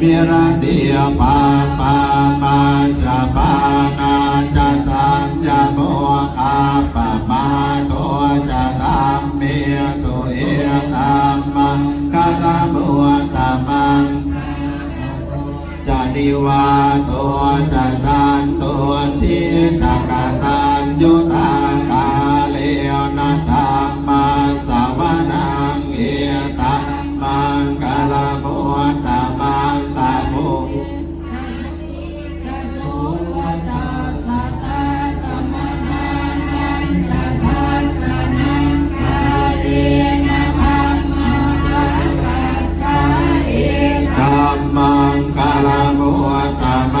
มิระเตียปาปามาสะปานาจะสัญญาโมอาปะมาโตจะธรรมเมสุเอตัมมังกะละมุตตมังจะนิวาตัวจะสันตัวทิตกตัญยุตากาเลนะธรรมสาวนังเอตมังกะละมุตตมังตามุธัมมังกะละมุตตมั